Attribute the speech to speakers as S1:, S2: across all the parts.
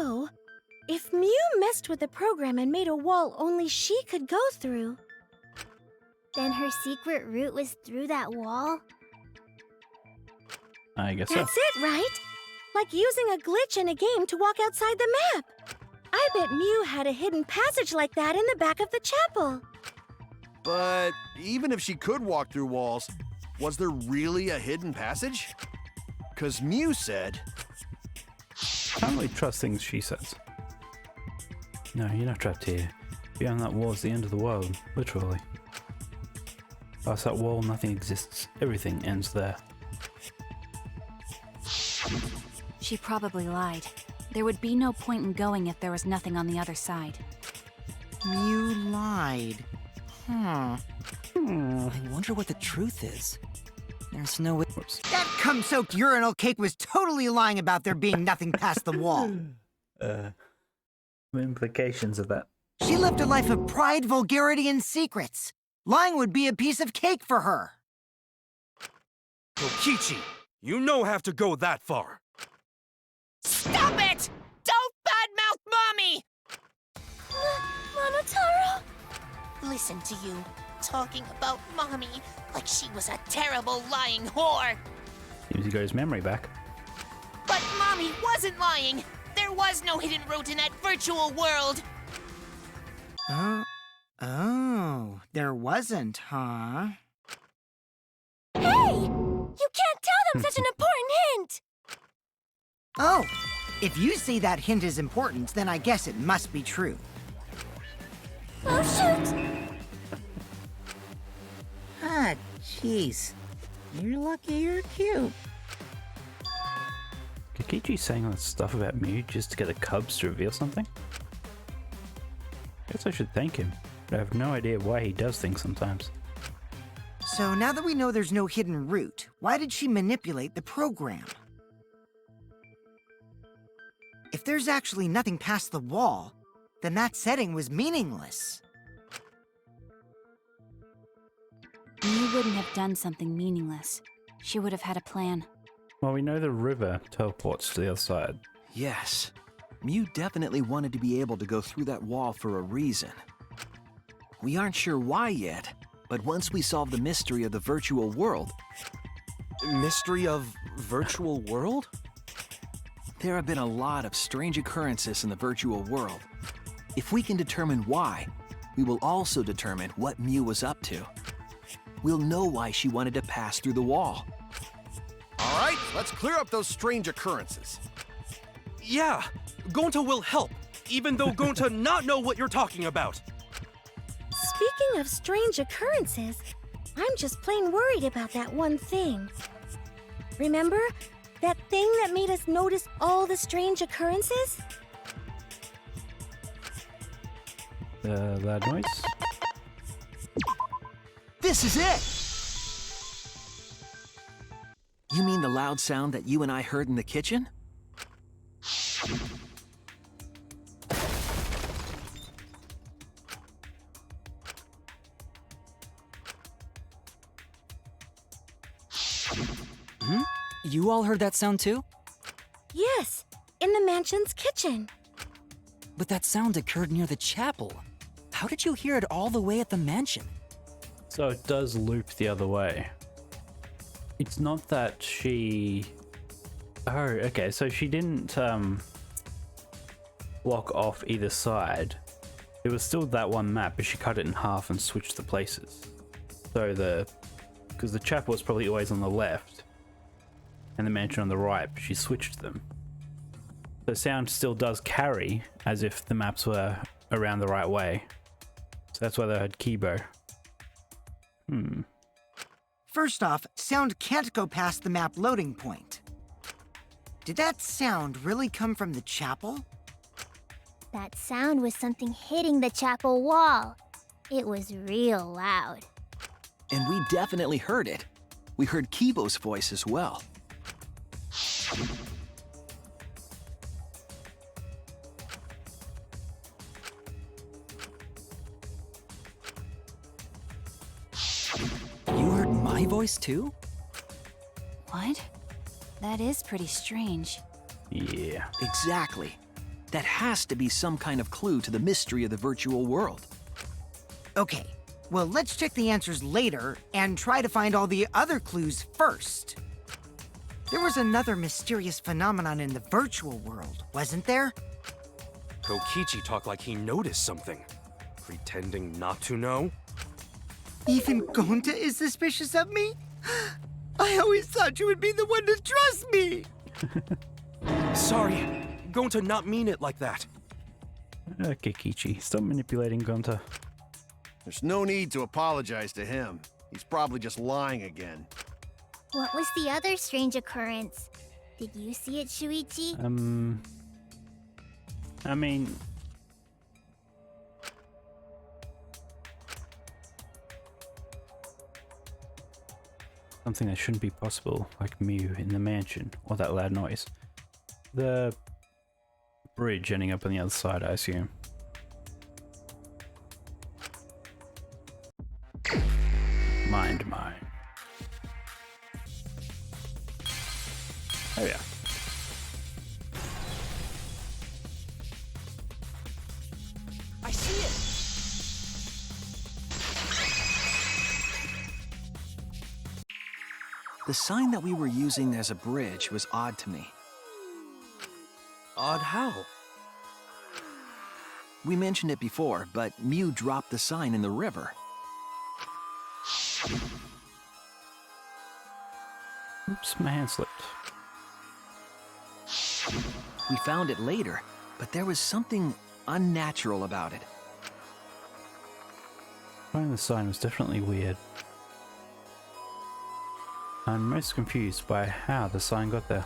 S1: So, if Mew messed with the program and made a wall only she could go through...
S2: Then her secret route was through that wall?
S3: I guess so.
S1: That's it, right? Like using a glitch in a game to walk outside the map. I bet Mew had a hidden passage like that in the back of the chapel.
S4: But even if she could walk through walls, was there really a hidden passage? 'Cause Mew said...
S3: Can't really trust things she says. No, you're not trapped here. Beyond that wall is the end of the world, literally. Past that wall, nothing exists. Everything ends there.
S5: She probably lied. There would be no point in going if there was nothing on the other side.
S6: Mew lied. I wonder what the truth is. There's no way.
S3: Whoops.
S6: That cum-soaked urinal cake was totally lying about there being nothing past the wall.
S3: The implications of that.
S6: She lived a life of pride, vulgarity, and secrets. Lying would be a piece of cake for her.
S7: Kokichi, you no have to go that far.
S8: Stop it! Don't badmouth Mommy!
S1: Monotaro?
S8: Listen to you, talking about Mommy like she was a terrible lying whore.
S3: Seems he got his memory back.
S8: But Mommy wasn't lying. There was no hidden route in that virtual world.
S6: Oh, there wasn't, huh?
S1: Hey! You can't tell them such an important hint!
S6: Oh, if you say that hint is important, then I guess it must be true.
S1: Oh, shoot!
S9: Ah, jeez. You're lucky you're cute.
S3: Kokichi saying all that stuff about Mew just to get the cubs to reveal something? Guess I should thank him, but I have no idea why he does things sometimes.
S6: So now that we know there's no hidden route, why did she manipulate the program? If there's actually nothing past the wall, then that setting was meaningless.
S5: Mew wouldn't have done something meaningless. She would have had a plan.
S3: Well, we know the river teleports to the other side.
S4: Yes. Mew definitely wanted to be able to go through that wall for a reason. We aren't sure why yet, but once we solve the mystery of the virtual world...
S7: Mystery of virtual world?
S4: There have been a lot of strange occurrences in the virtual world. If we can determine why, we will also determine what Mew was up to. We'll know why she wanted to pass through the wall.
S10: All right, let's clear up those strange occurrences.
S7: Yeah, Gonta will help, even though Gonta not know what you're talking about.
S1: Speaking of strange occurrences, I'm just plain worried about that one thing. Remember? That thing that made us notice all the strange occurrences?
S3: Loud noise?
S4: This is it! You mean the loud sound that you and I heard in the kitchen?
S6: You all heard that sound too?
S1: Yes, in the mansion's kitchen.
S6: But that sound occurred near the chapel. How did you hear it all the way at the mansion?
S3: So it does loop the other way. It's not that she... Oh, okay, so she didn't block off either side. It was still that one map, but she cut it in half and switched the places. So because the chapel was probably always on the left, and the mansion on the right, but she switched them. The sound still does carry, as if the maps were around the right way. So that's why they had Kibo.
S6: First off, sound can't go past the map loading point. Did that sound really come from the chapel?
S2: That sound was something hitting the chapel wall. It was real loud.
S4: And we definitely heard it. We heard Kibo's voice as well.
S6: You heard my voice too?
S5: What? That is pretty strange.
S3: Yeah.
S4: Exactly. That has to be some kind of clue to the mystery of the virtual world.
S6: Okay, well, let's check the answers later and try to find all the other clues first. There was another mysterious phenomenon in the virtual world, wasn't there?
S7: Kokichi talked like he noticed something. Pretending not to know?
S6: Even Gonta is suspicious of me? I always thought you would be the one to trust me!
S7: Sorry, going to not mean it like that.
S3: Okay, Kichi, stop manipulating Gonta.
S10: There's no need to apologize to him. He's probably just lying again.
S2: What was the other strange occurrence? Did you see it, Shuichi?
S3: I mean... something that shouldn't be possible, like Mew in the mansion, or that loud noise. The bridge ending up on the other side, I assume. Mind mine. Oh yeah.
S8: I see it!
S4: The sign that we were using as a bridge was odd to me.
S7: Odd how?
S4: We mentioned it before, but Mew dropped the sign in the river.
S3: Oops, my hand slipped.
S4: We found it later, but there was something unnatural about it.
S3: Finding the sign was definitely weird. I'm most confused by how the sign got there.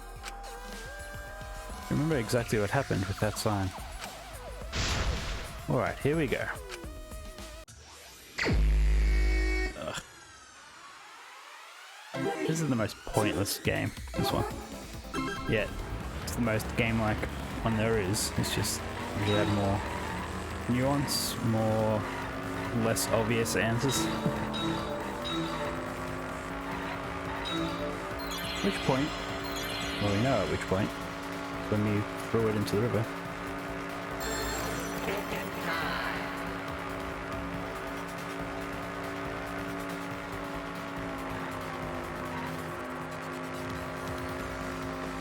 S3: I remember exactly what happened with that sign. Alright, here we go. Ugh. This is the most pointless game, this one. Yet, it's the most game-like one there is. It's just, you have more nuance, more less obvious answers. Which point? Well, we know at which point. When you throw it into the river.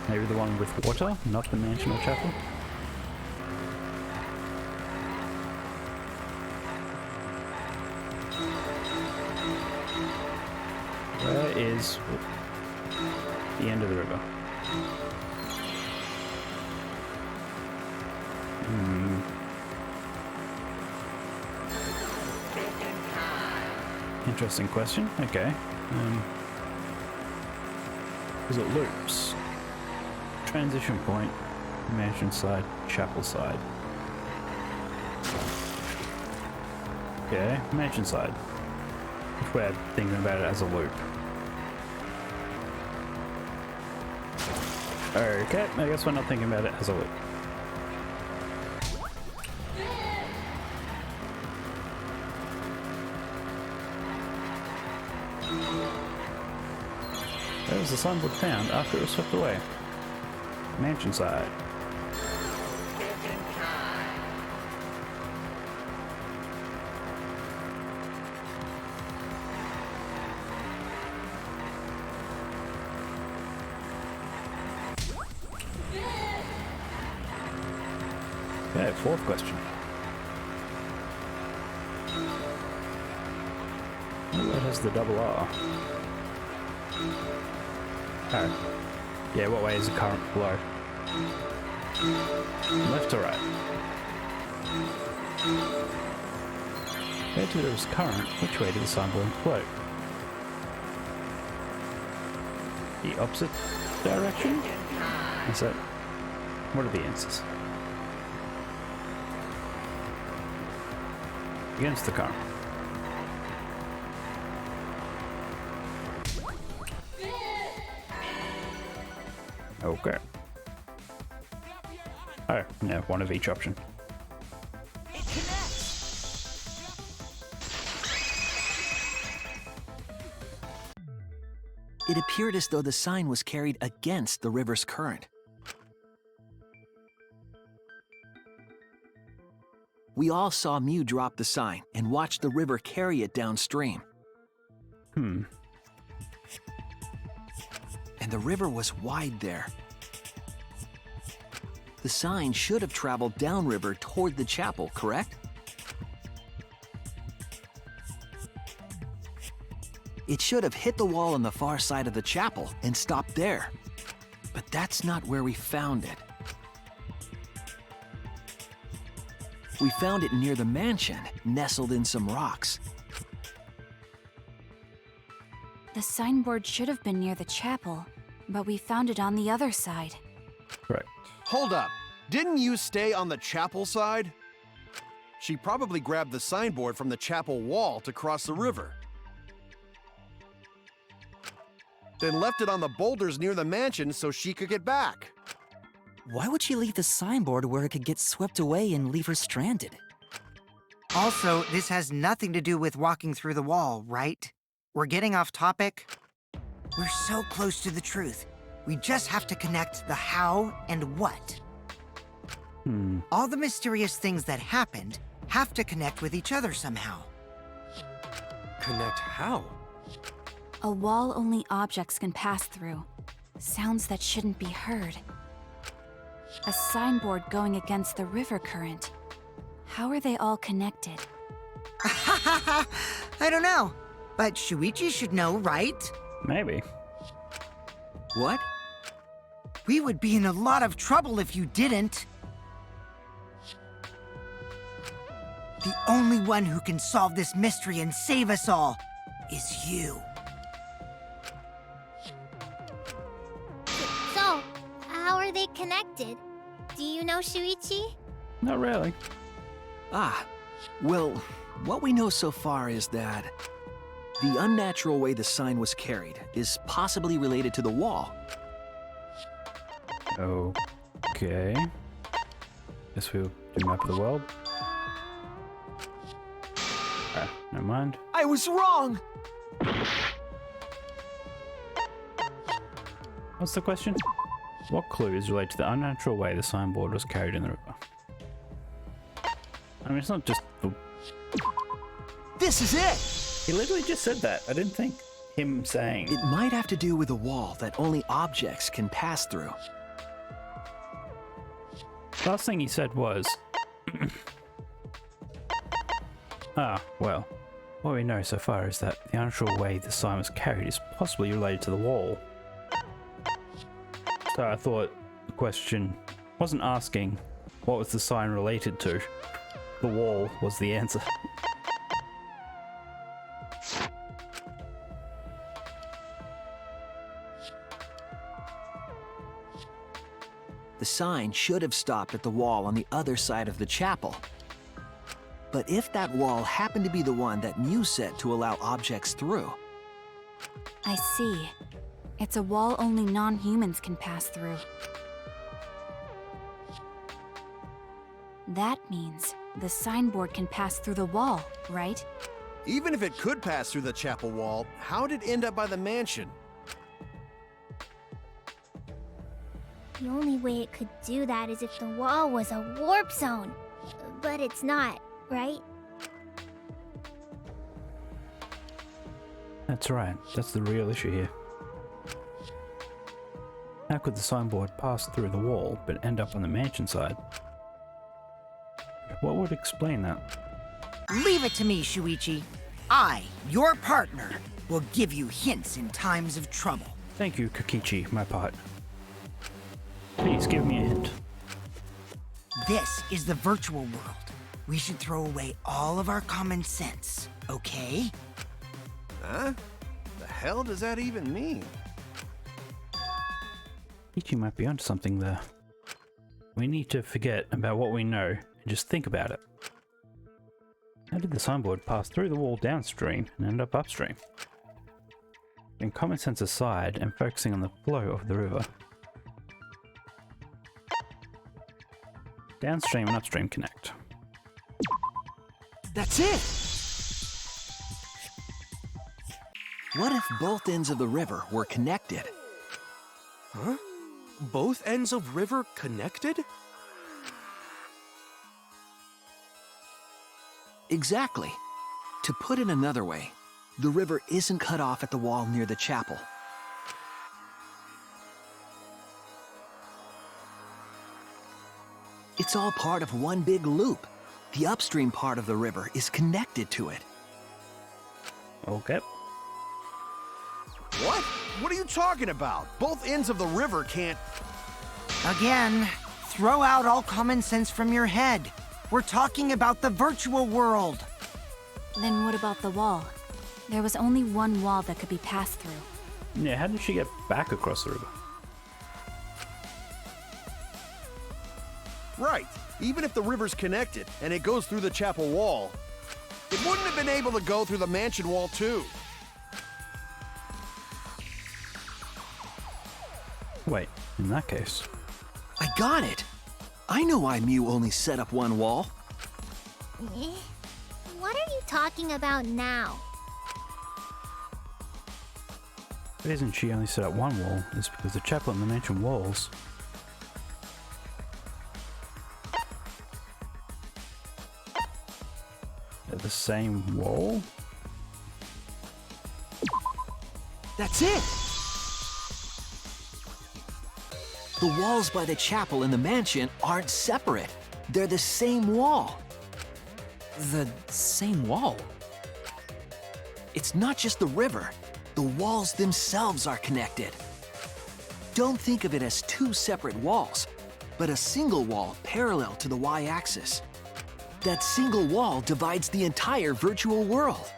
S3: Maybe the one with water, not the mansion or chapel. Where is the end of the river? Interesting question. Okay. Because it loops. Transition point, mansion side, chapel side. Okay, mansion side. If we're thinking about it as a loop. Okay, I guess we're not thinking about it as a loop. There was the signboard found after it was swept away. Mansion side. Okay, fourth question. What has the double R? Oh. Yeah, what way is the current flow? Left to right. Compared to the river's current, which way did the signboard float? The opposite direction? Is that... what are the answers? Against the current. Okay. Oh, no, one of each option.
S4: It appeared as though the sign was carried against the river's current. We all saw Mew drop the sign and watch the river carry it downstream.
S3: Hmm.
S4: And the river was wide there. The sign should have traveled downriver toward the chapel, correct? It should have hit the wall on the far side of the chapel and stopped there. But that's not where we found it. We found it near the mansion, nestled in some rocks.
S5: The signboard should have been near the chapel, but we found it on the other side.
S3: Correct.
S10: Hold up. Didn't you stay on the chapel side? She probably grabbed the signboard from the chapel wall to cross the river. Then left it on the boulders near the mansion so she could get back.
S11: Why would she leave the signboard where it could get swept away and leave her stranded?
S6: Also, this has nothing to do with walking through the wall, right? We're getting off topic. We're so close to the truth. We just have to connect the how and what. All the mysterious things that happened have to connect with each other somehow.
S7: Connect how?
S5: A wall only objects can pass through. Sounds that shouldn't be heard. A signboard going against the river current. How are they all connected?
S6: I don't know, but Shuichi should know, right?
S3: Maybe.
S4: What?
S6: We would be in a lot of trouble if you didn't. The only one who can solve this mystery and save us all is you.
S2: So, how are they connected? Do you know, Shuichi?
S3: Not really.
S4: Well, what we know so far is that the unnatural way the sign was carried is possibly related to the wall.
S3: Okay. Guess we'll do map of the world. Never mind.
S4: I was wrong!
S3: What's the question? What clue is related to the unnatural way the signboard was carried in the river? I mean, it's not just the...
S4: This is it!
S3: He literally just said that. I didn't think him saying...
S4: It might have to do with a wall that only objects can pass through.
S3: Last thing he said was... well, what we know so far is that the unnatural way the sign was carried is possibly related to the wall. So I thought the question wasn't asking what was the sign related to. The wall was the answer.
S4: The sign should have stopped at the wall on the other side of the chapel. But if that wall happened to be the one that Mew set to allow objects through...
S5: I see. It's a wall only non-humans can pass through. That means the signboard can pass through the wall, right?
S10: Even if it could pass through the chapel wall, how did it end up by the mansion?
S2: The only way it could do that is if the wall was a warp zone. But it's not, right?
S3: That's right. That's the real issue here. How could the signboard pass through the wall but end up on the mansion side? What would explain that?
S6: Leave it to me, Shuichi. I, your partner, will give you hints in times of trouble.
S3: Thank you, Kokichi, my part. Please give me a hint.
S6: This is the virtual world. We should throw away all of our common sense, okay?
S10: Huh? The hell does that even mean?
S3: Kokichi might be onto something there. We need to forget about what we know and just think about it. How did the signboard pass through the wall downstream and end up upstream? Putting common sense aside and focusing on the flow of the river. Downstream and upstream connect.
S4: That's it! What if both ends of the river were connected?
S7: Huh? Both ends of river connected?
S4: Exactly. To put it another way, the river isn't cut off at the wall near the chapel. It's all part of one big loop. The upstream part of the river is connected to it.
S3: Okay.
S10: What? What are you talking about? Both ends of the river can't...
S6: Again, throw out all common sense from your head. We're talking about the virtual world.
S5: Then what about the wall? There was only one wall that could be passed through.
S3: Yeah, how did she get back across the river?
S10: Right. Even if the river's connected and it goes through the chapel wall, it wouldn't have been able to go through the mansion wall too.
S3: Wait, in that case.
S4: I got it. I know why Mew only set up one wall.
S2: Eh? What are you talking about now?
S3: The reason she only set up one wall is because the chapel and the mansion walls are the same wall?
S4: That's it! The walls by the chapel and the mansion aren't separate. They're the same wall.
S11: The same wall?
S4: It's not just the river. The walls themselves are connected. Don't think of it as two separate walls, but a single wall parallel to the y-axis. That single wall divides the entire virtual world.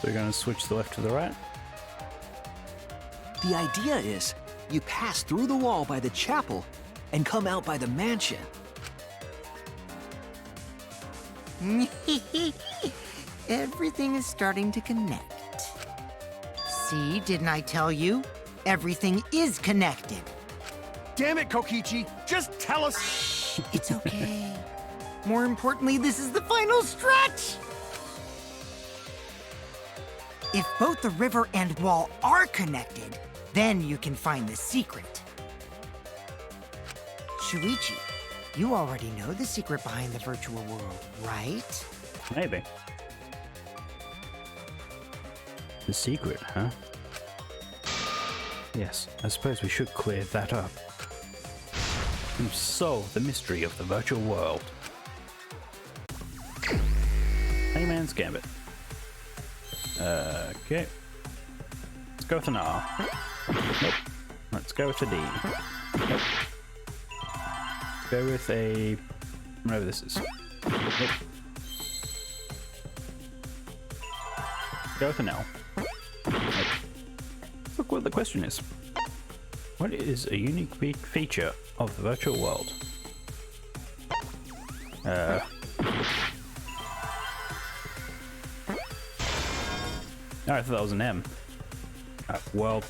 S3: So we're going to switch the left to the right?
S4: The idea is, you pass through the wall by the chapel and come out by the mansion.
S6: Everything is starting to connect. See, didn't I tell you? Everything is connected.
S10: Damn it, Kokichi! Just tell us!
S6: It's okay. More importantly, this is the final stretch! If both the river and wall are connected, then you can find the secret. Shuichi, you already know the secret behind the virtual world, right?
S3: Maybe. The secret, huh? Yes, I suppose we should clear that up. And solve the mystery of the virtual world. Hangman's Gambit. Okay. Let's go with an R. Nope. Let's go with a D. Nope. Go with a... whatever this is. Nope. Go with an L. Nope. Look what the question is. What is a unique feature of the virtual world? Oh, I thought that was an M. World.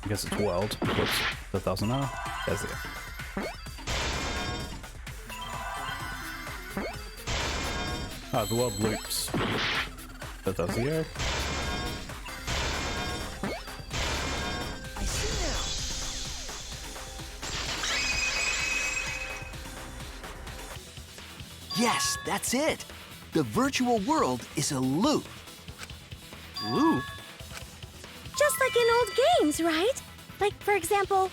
S3: I guess it's world. Whoops. Thought that was an R. There's the R. Oh, the world loops. Thought that was the O.
S4: I see now. Yes, that's it. The virtual world is a loop.
S10: Loop?
S1: Just like in old games, right? Like, for example,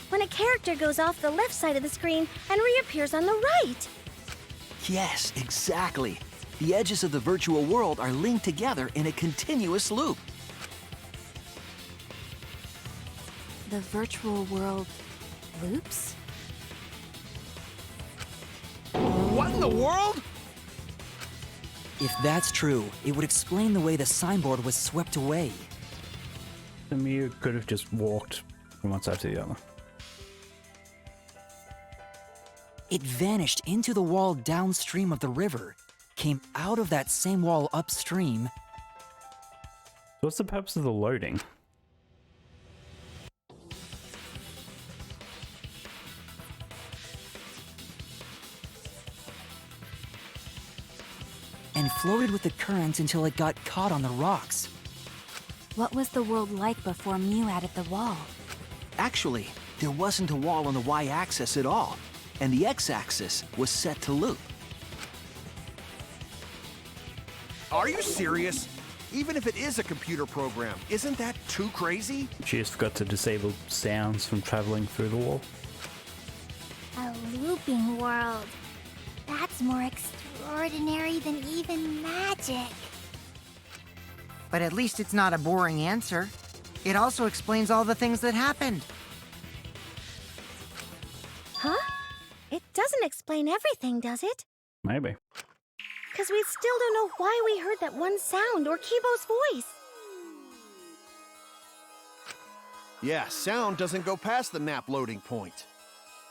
S1: when a character goes off the left side of the screen and reappears on the right.
S4: Yes, exactly. The edges of the virtual world are linked together in a continuous loop.
S5: The virtual world loops?
S10: What in the world?
S11: If that's true, it would explain the way the signboard was swept away.
S3: The Mew could have just walked from one side to the other.
S11: It vanished into the wall downstream of the river, came out of that same wall upstream.
S3: So what's the purpose of the loading?
S11: And floated with the current until it got caught on the rocks.
S5: What was the world like before Mew added the wall?
S4: Actually, there wasn't a wall on the y-axis at all, and the x-axis was set to loop.
S10: Are you serious? Even if it is a computer program, isn't that too crazy?
S3: She just forgot to disable sounds from traveling through the wall.
S2: A looping world. That's more extraordinary than even magic.
S6: But at least it's not a boring answer. It also explains all the things that happened.
S1: Huh? It doesn't explain everything, does it?
S3: Maybe.
S1: Because we still don't know why we heard that one sound or Kibo's voice.
S10: Yeah, sound doesn't go past the map loading point.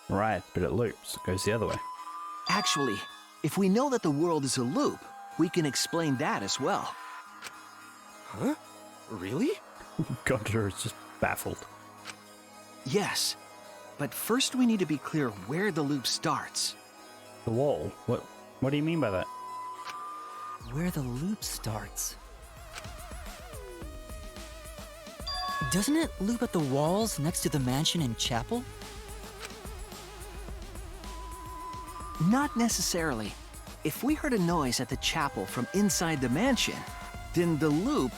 S3: Right, but it loops. It goes the other way.
S4: Actually, if we know that the world is a loop, we can explain that as well.
S10: Huh? Really?
S3: Gunter is just baffled.
S4: Yes, but first we need to be clear where the loop starts.
S3: The wall? What do you mean by that?
S11: Where the loop starts. Doesn't it loop at the walls next to the mansion and chapel?
S4: Not necessarily. If we heard a noise at the chapel from inside the mansion, then the loop...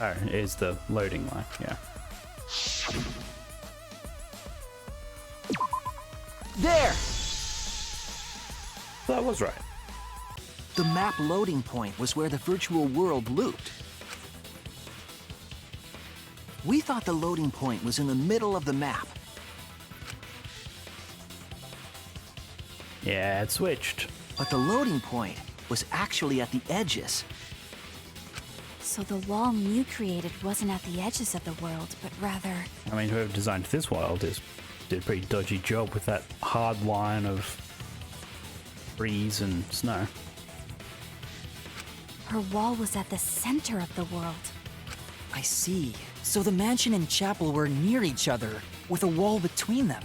S3: Oh, it is the loading line, yeah.
S4: There!
S3: That was right.
S4: The map loading point was where the virtual world looped. We thought the loading point was in the middle of the map.
S3: Yeah, it switched.
S4: But the loading point was actually at the edges.
S5: So the wall Mew created wasn't at the edges of the world, but rather...
S3: I mean, whoever designed this world did a pretty dodgy job with that hard line of breeze and snow.
S5: Her wall was at the center of the world.
S11: I see. So the mansion and chapel were near each other, with a wall between them.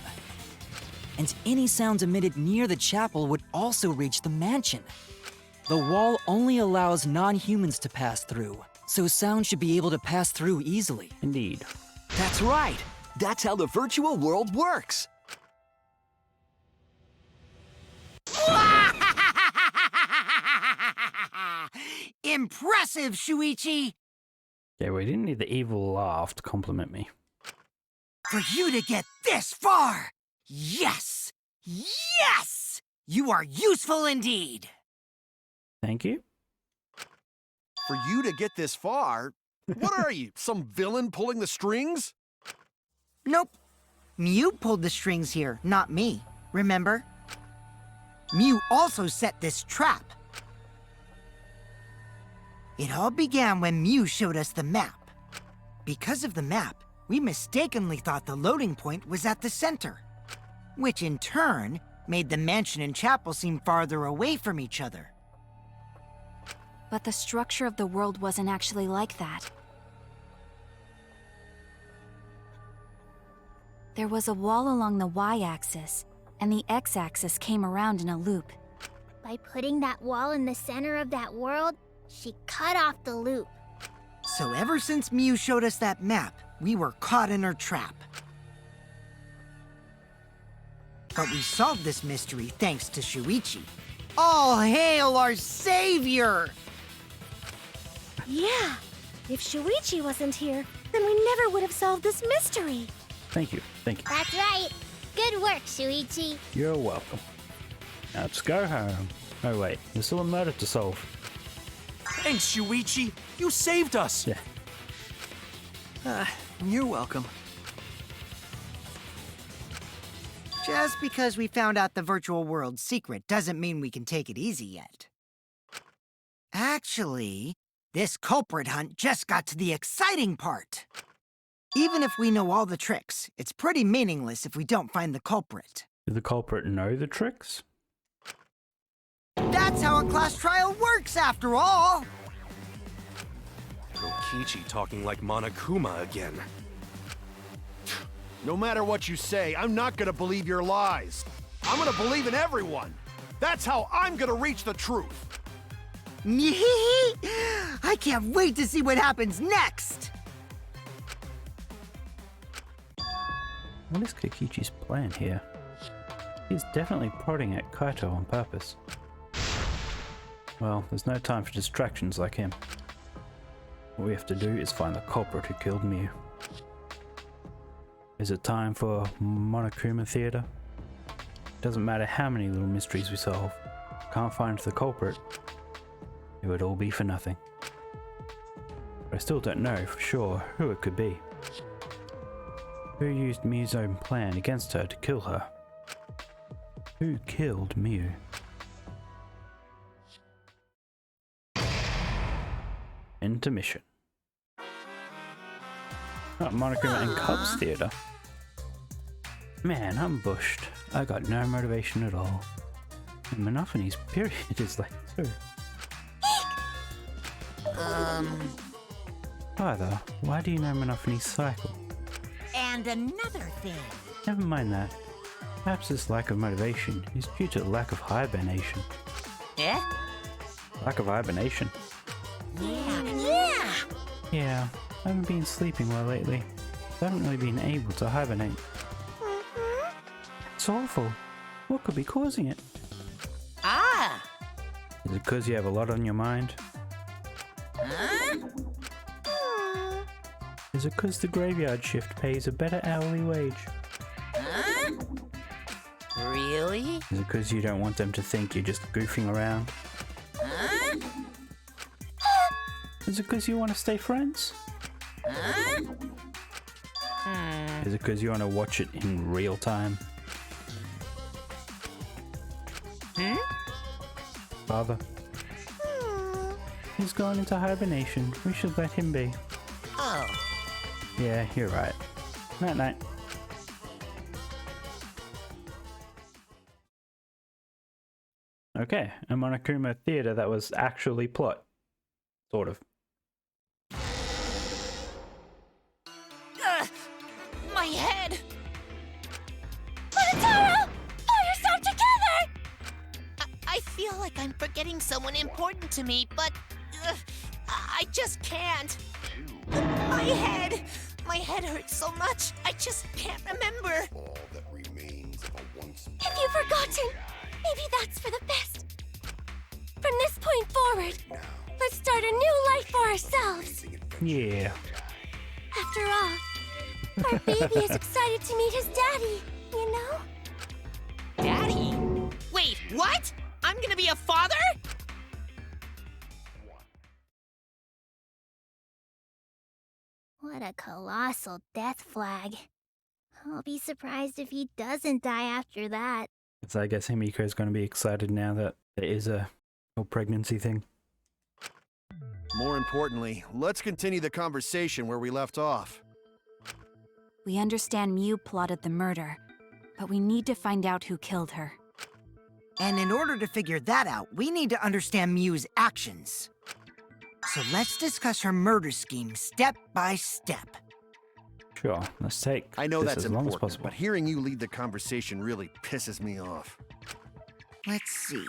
S11: And any sounds emitted near the chapel would also reach the mansion. The wall only allows non-humans to pass through, so sound should be able to pass through easily.
S3: Indeed.
S4: That's right! That's how the virtual world works!
S6: Impressive, Shuichi!
S3: Yeah, we didn't need the evil laugh to compliment me.
S6: For you to get this far! Yes! Yes! You are useful indeed!
S3: Thank you.
S10: For you to get this far? What are you, some villain pulling the strings?
S6: Nope. Mew pulled the strings here, not me. Remember? Mew also set this trap. It all began when Mew showed us the map. Because of the map, we mistakenly thought the loading point was at the center, which in turn made the mansion and chapel seem farther away from each other.
S5: But the structure of the world wasn't actually like that. There was a wall along the y-axis, and the x-axis came around in a loop.
S2: By putting that wall in the center of that world, she cut off the loop.
S6: So ever since Mew showed us that map, we were caught in her trap. But we solved this mystery thanks to Shuichi. All hail our savior!
S1: Yeah, if Shuichi wasn't here, then we never would have solved this mystery.
S3: Thank you. Thank you.
S2: That's right. Good work, Shuichi.
S3: You're welcome. Now let's go home. Oh wait, there's still a murder to solve.
S7: Thanks, Shuichi. You saved us.
S3: Yeah.
S4: You're welcome.
S6: Just because we found out the virtual world's secret doesn't mean we can take it easy yet. Actually, this culprit hunt just got to the exciting part. Even if we know all the tricks, it's pretty meaningless if we don't find the culprit.
S3: Did the culprit know the tricks?
S6: That's how a class trial works, after all!
S7: Rokichi talking like Monokuma again.
S10: No matter what you say, I'm not gonna believe your lies. I'm gonna believe in everyone. That's how I'm gonna reach the truth.
S6: I can't wait to see what happens next!
S3: What is Kokichi's plan here? He's definitely prodding at Kaito on purpose. Well, there's no time for distractions like him. What we have to do is find the culprit who killed Mew. Is it time for Monokuma Theater? Doesn't matter how many little mysteries we solve. Can't find the culprit. It would all be for nothing. But I still don't know for sure who it could be. Who used Mew's own plan against her to kill her? Who killed Mew? Intermission. Not Monokuma and Cubs Theater. Man, I'm bushed. I got no motivation at all. And Monophanie's period is like 2. Father, why do you know Monophanie's cycle?
S9: And another thing.
S3: Never mind that. Perhaps this lack of motivation is due to lack of hibernation.
S9: Eh?
S3: Lack of hibernation?
S9: Yeah.
S3: Yeah, I haven't been sleeping well lately. I haven't really been able to hibernate. It's awful. What could be causing it?
S9: Ah.
S3: Is it because you have a lot on your mind?
S9: Huh?
S3: Is it because the graveyard shift pays a better hourly wage?
S9: Huh? Really?
S3: Is it because you don't want them to think you're just goofing around?
S9: Huh?
S3: Is it because you want to stay friends?
S9: Huh?
S3: Is it because you want to watch it in real time? Father? He's gone into hibernation. We should let him be.
S9: Oh.
S3: Yeah, you're right. Night night. Okay, a Monokuma Theater that was actually plot. Sort of.
S8: My head!
S2: Monotaro! Pull yourself together!
S8: I feel like I'm forgetting someone important to me, but I just can't. My head! My head hurts so much, I just can't remember.
S2: Have you forgotten? Maybe that's for the best. From this point forward, let's start a new life for ourselves.
S3: Yeah.
S2: After all, our baby is excited to meet his daddy, you know?
S8: Daddy? Wait, what? I'm gonna be a father?
S2: What a colossal death flag. I'll be surprised if he doesn't die after that.
S3: So I guess Himiko's going to be excited now that there is a whole pregnancy thing.
S10: More importantly, let's continue the conversation where we left off.
S5: We understand Mew plotted the murder, but we need to find out who killed her.
S6: And in order to figure that out, we need to understand Mew's actions. So let's discuss her murder scheme step by step.
S3: Sure, let's take
S10: I know
S3: this
S10: that's
S3: as long as
S10: important,
S3: possible.
S10: but hearing you lead the conversation really pisses me off.
S6: Let's see.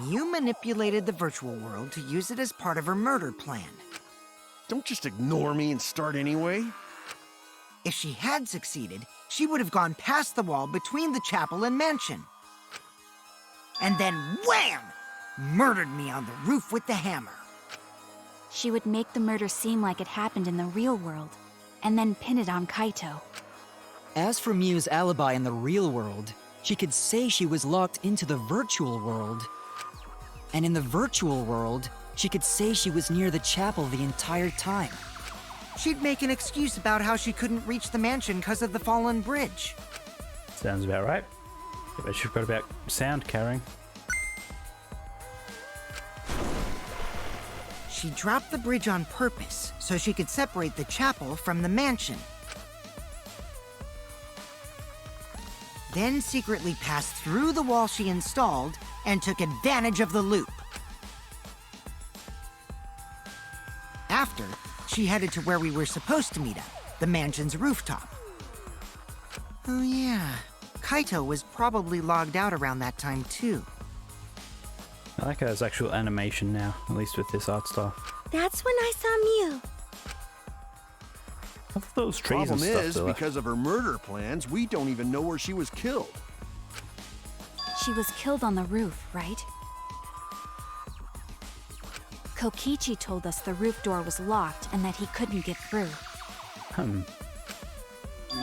S6: Mew manipulated the virtual world to use it as part of her murder plan.
S10: Don't just ignore me and start anyway.
S6: If she had succeeded, she would have gone past the wall between the chapel and mansion. And then wham! Murdered me on the roof with the hammer.
S5: She would make the murder seem like it happened in the real world, and then pin it on Kaito.
S11: As for Mew's alibi in the real world, she could say she was locked into the virtual world. And in the virtual world, she could say she was near the chapel the entire time.
S6: She'd make an excuse about how she couldn't reach the mansion because of the fallen bridge.
S3: Sounds about right. I bet she forgot about sound carrying.
S6: She dropped the bridge on purpose so she could separate the chapel from the mansion. Then secretly passed through the wall she installed and took advantage of the loop. After, she headed to where we were supposed to meet up, the mansion's rooftop. Oh yeah, Kaito was probably logged out around that time too.
S3: I like how there's actual animation now, at least with this art style.
S1: That's when I saw Mew.
S3: I thought there was trees
S10: Problem
S3: and stuff
S10: is,
S3: to left.
S10: because of her murder plans, we don't even know where she was killed.
S5: She was killed on the roof, right? Kokichi told us the roof door was locked and that he couldn't get through.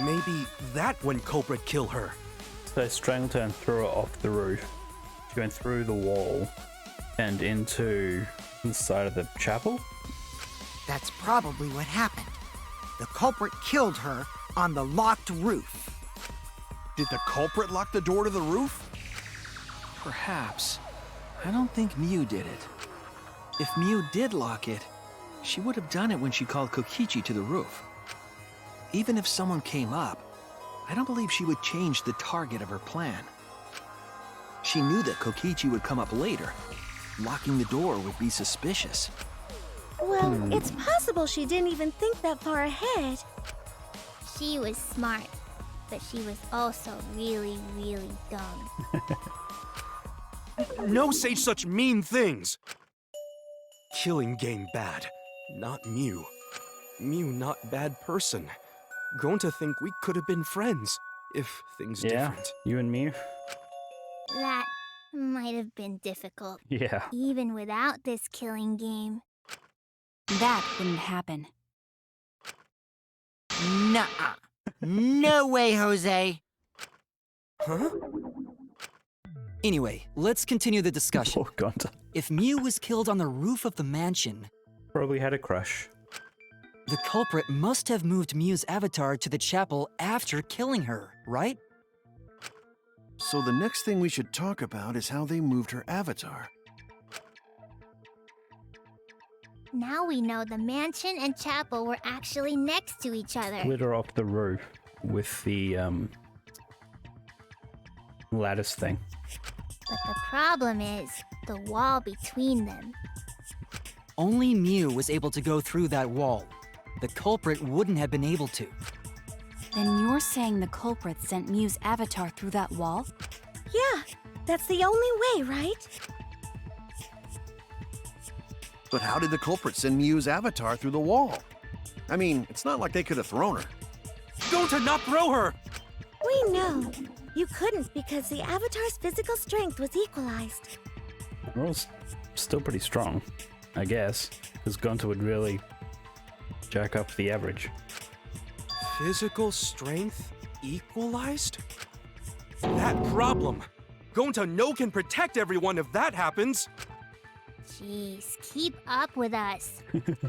S7: Maybe that when culprit kill her.
S3: So they strangled her and threw her off the roof. She went through the wall and into the side of the chapel.
S6: That's probably what happened. The culprit killed her on the locked roof.
S10: Did the culprit lock the door to the roof?
S4: Perhaps. I don't think Miu did it. If Miu did lock it, she would have done it when she called Kokichi to the roof. Even if someone came up, I don't believe she would change the target of her plan. She knew that Kokichi would come up later. Locking the door would be suspicious.
S1: Well, it's possible she didn't even think that far ahead.
S2: She was smart, but she was also really, really dumb.
S7: No say such mean things. Killing game bad, not Mew. Mew not bad person. Going to think we could have been friends if things different.
S3: You and me.
S2: That might have been difficult,
S3: Yeah.
S2: even without this killing game.
S5: That wouldn't happen.
S6: Nuh-uh. No way, Jose.
S7: Huh?
S11: Anyway, let's continue the discussion.
S3: Oh god.
S11: If Miu was killed on the roof of the mansion,
S3: Probably had a crush.
S11: the culprit must have moved Miu's avatar to the chapel after killing her, right?
S10: So the next thing we should talk about is how they moved her avatar.
S2: Now we know the mansion and chapel were actually next to each other.
S3: Lit her off the roof with the lattice thing.
S2: But the problem is the wall between them.
S11: Only Miu was able to go through that wall. The culprit wouldn't have been able to.
S5: Then you're saying the culprit sent Miu's avatar through that wall?
S1: Yeah, that's the only way, right?
S10: But how did the culprit send Miu's avatar through the wall? I mean, it's not like they could have thrown her.
S7: Go to not throw her!
S1: We know. You couldn't because the Avatar's physical strength was equalized.
S3: Roll's still pretty strong, I guess, because Gonta would really jack up the average.
S7: Physical strength equalized? That problem. Gonta no can protect everyone if that happens.
S2: Jeez, keep up with us.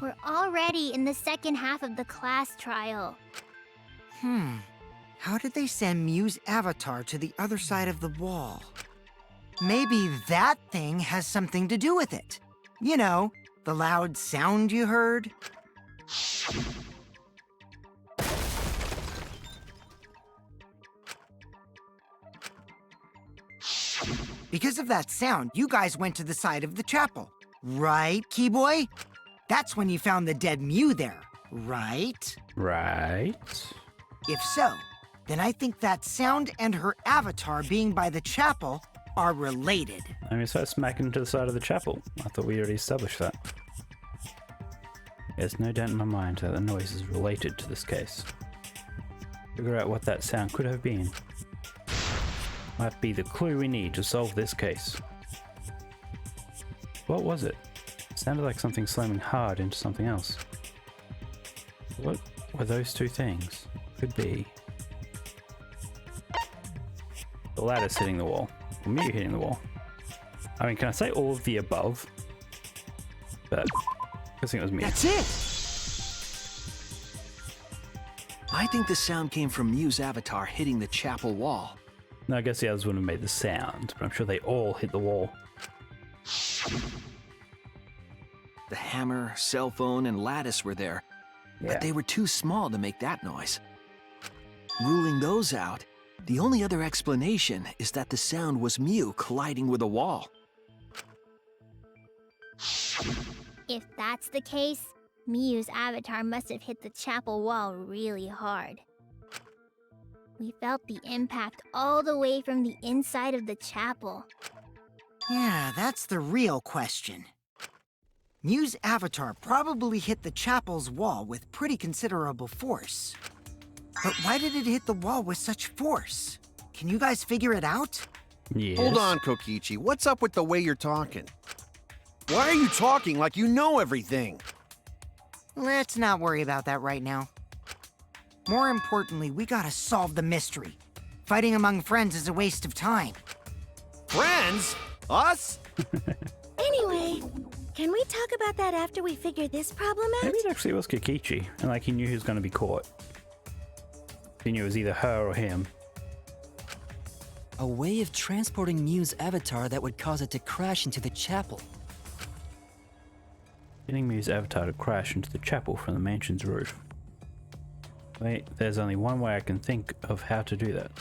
S2: We're already in the second half of the class trial.
S6: How did they send Miu's avatar to the other side of the wall? Maybe that thing has something to do with it. You know, the loud sound you heard? Because of that sound, you guys went to the side of the chapel. Right, Keyboy? That's when you found the dead Miu there, right?
S3: Right.
S6: If so, then I think that sound and her avatar being by the chapel are related.
S3: I mean, so smacking into the side of the chapel. I thought we already established that. There's no doubt in my mind that the noise is related to this case. Figure out what that sound could have been. Might be the clue we need to solve this case. What was it? It sounded like something slamming hard into something else. What were those two things? Could be the ladder's hitting the wall, or me hitting the wall. I mean, can I say all of the above? But I think it was me.
S6: That's it!
S4: I think the sound came from Miu's avatar hitting the chapel wall.
S3: No, I guess the others wouldn't have made the sound, but I'm sure they all hit the wall.
S4: The hammer, cell phone, and lattice were there,
S3: Yeah.
S4: but they were too small to make that noise. Ruling those out, the only other explanation is that the sound was Miu colliding with a wall.
S2: If that's the case, Miu's avatar must have hit the chapel wall really hard. We felt the impact all the way from the inside of the chapel.
S6: Yeah, that's the real question. Mew's avatar probably hit the chapel's wall with pretty considerable force. But why did it hit the wall with such force? Can you guys figure it out?
S3: Yes.
S10: Hold on, Kokichi. What's up with the way you're talking? Why are you talking like you know everything?
S6: Let's not worry about that right now. More importantly, we gotta solve the mystery. Fighting among friends is a waste of time.
S10: Friends? Us?
S1: Anyway, can we talk about that after we figure this problem out?
S3: Maybe it actually was Kokichi, and like he knew he was going to be caught. He knew it was either her or him.
S11: A way of transporting Mew's avatar that would cause it to crash into the chapel.
S3: Getting Mew's avatar to crash into the chapel from the mansion's roof. Wait, there's only one way I can think of how to do that.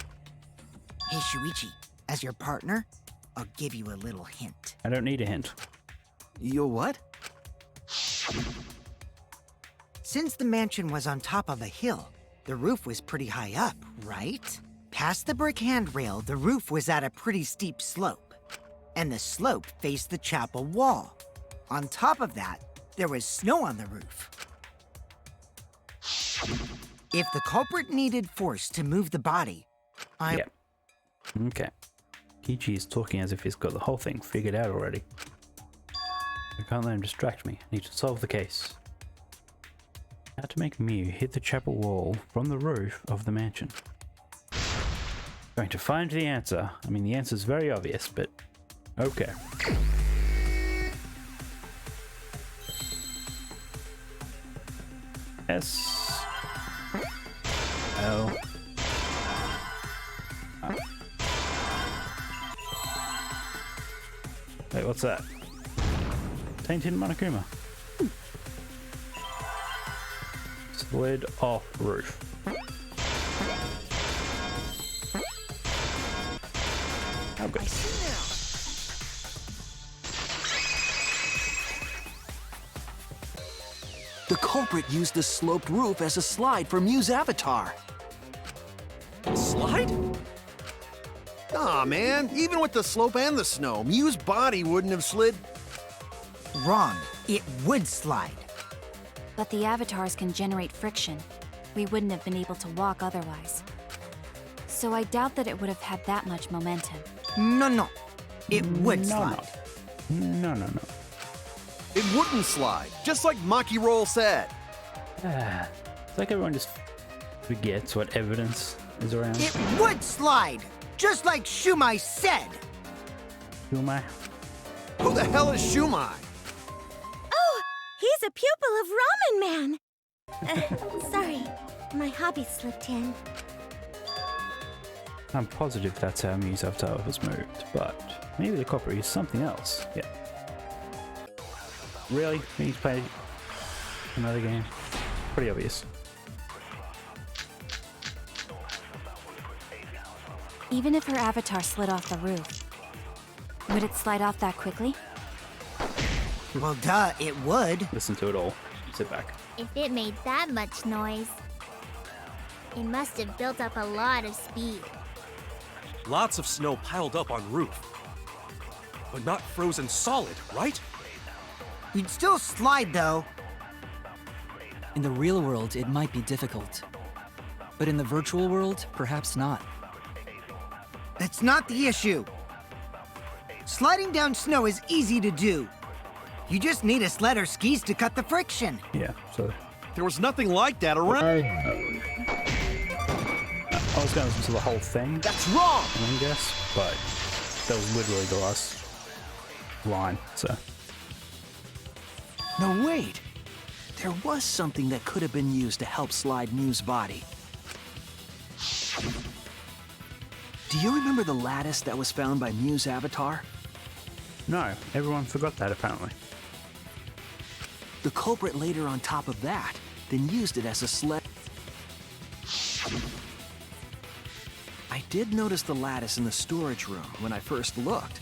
S6: Hey, Shuichi, as your partner, I'll give you a little hint.
S3: I don't need a hint.
S10: You what?
S6: Since the mansion was on top of a hill, the roof was pretty high up, right? Past the brick handrail, the roof was at a pretty steep slope, and the slope faced the chapel wall. On top of that, there was snow on the roof. If the culprit needed force to move the body,
S3: Yep. Okay. Kichi is talking as if he's got the whole thing figured out already. I can't let him distract me. I need to solve the case. How to make Mew hit the chapel wall from the roof of the mansion. Going to find the answer. I mean, the answer's very obvious, but okay. S L Wait, what's that? Tainted Monokuma. Slid off roof. Oh, good.
S4: The culprit used the sloped roof as a slide for Mew's avatar.
S10: Slide? Aw, man. Even with the slope and the snow, Mew's body wouldn't have slid.
S6: wrong. It would slide.
S5: But the avatars can generate friction. We wouldn't have been able to walk otherwise. So I doubt that it would have had that much momentum.
S6: No. It would slide.
S3: No.
S10: It wouldn't slide, just like Maki Roll said.
S3: It's like everyone just forgets what evidence is around.
S6: It would slide, just like Shumai said.
S3: Who am I?
S10: Who the hell is Shumai?
S1: Oh, he's a pupil of Ramen Man. Sorry, my hobby slipped in.
S3: I'm positive that's how Mew's avatar was moved, but maybe the copper is something else. Yeah. Really? We need to play another game? Pretty obvious.
S5: Even if her avatar slid off the roof, would it slide off that quickly?
S6: Well, duh, it would.
S3: Listen to it all. Sit back.
S2: If it made that much noise, it must have built up a lot of speed.
S7: Lots of snow piled up on roof. But not frozen solid, right?
S6: You'd still slide, though.
S11: In the real world, it might be difficult. But in the virtual world, perhaps not.
S6: That's not the issue. Sliding down snow is easy to do. You just need a sled or skis to cut the friction.
S3: Yeah, so
S10: There was nothing like that around.
S3: I was going to listen to the whole thing,
S10: That's wrong!
S3: I guess, but that was literally the last line, so.
S4: No, wait. There was something that could have been used to help slide Mew's body. Do you remember the lattice that was found by Mew's avatar?
S3: No, everyone forgot that apparently.
S4: The culprit laid her on top of that, then used it as a sled. I did notice the lattice in the storage room when I first looked.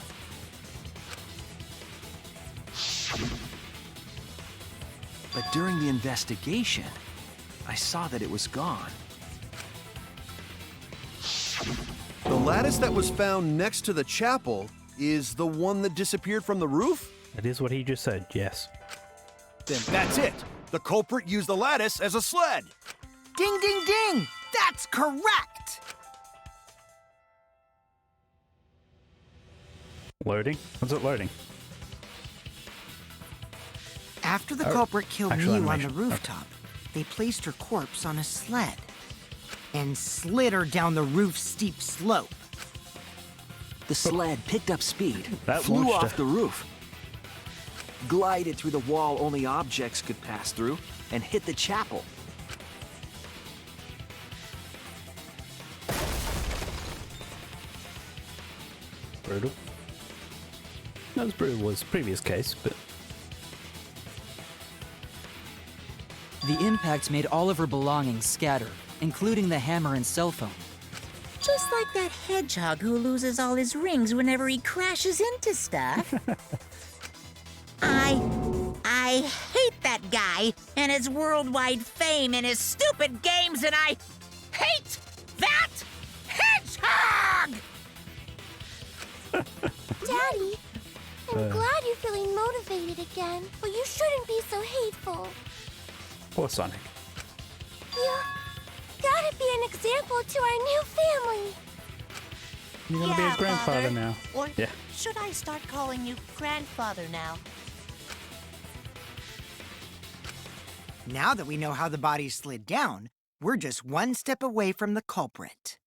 S4: But during the investigation, I saw that it was gone.
S10: The lattice that was found next to the chapel is the one that disappeared from the roof?
S3: That is what he just said, yes.
S10: Then that's it. The culprit used the lattice as a sled.
S6: Ding, ding, ding! That's correct!
S3: Loading? What's it loading?
S6: After the culprit killed
S3: actual
S6: Mew on the
S3: animation.
S6: rooftop, they placed her corpse on a sled and slid her down the roof's steep slope.
S4: The sled picked up speed,
S3: That
S4: flew
S3: launched
S4: off
S3: her.
S4: the roof, glided through the wall only objects could pass through, and hit the chapel.
S3: Brutal. Not as brutal as the previous case, but
S11: The impact made all of her belongings scatter, including the hammer and cell phone.
S9: Just like that hedgehog who loses all his rings whenever he crashes into stuff. I hate that guy and his worldwide fame and his stupid games, and I hate that hedgehog!
S2: Daddy, I'm glad you're feeling motivated again, but you shouldn't be so hateful.
S3: poor Sonic.
S2: You gotta be an example to our new family.
S3: You're gonna be a grandfather
S8: Father.
S3: now.
S8: Or
S3: Yeah.
S8: should I start calling you grandfather now?
S6: Now that we know how the body slid down, we're just one step away from the culprit.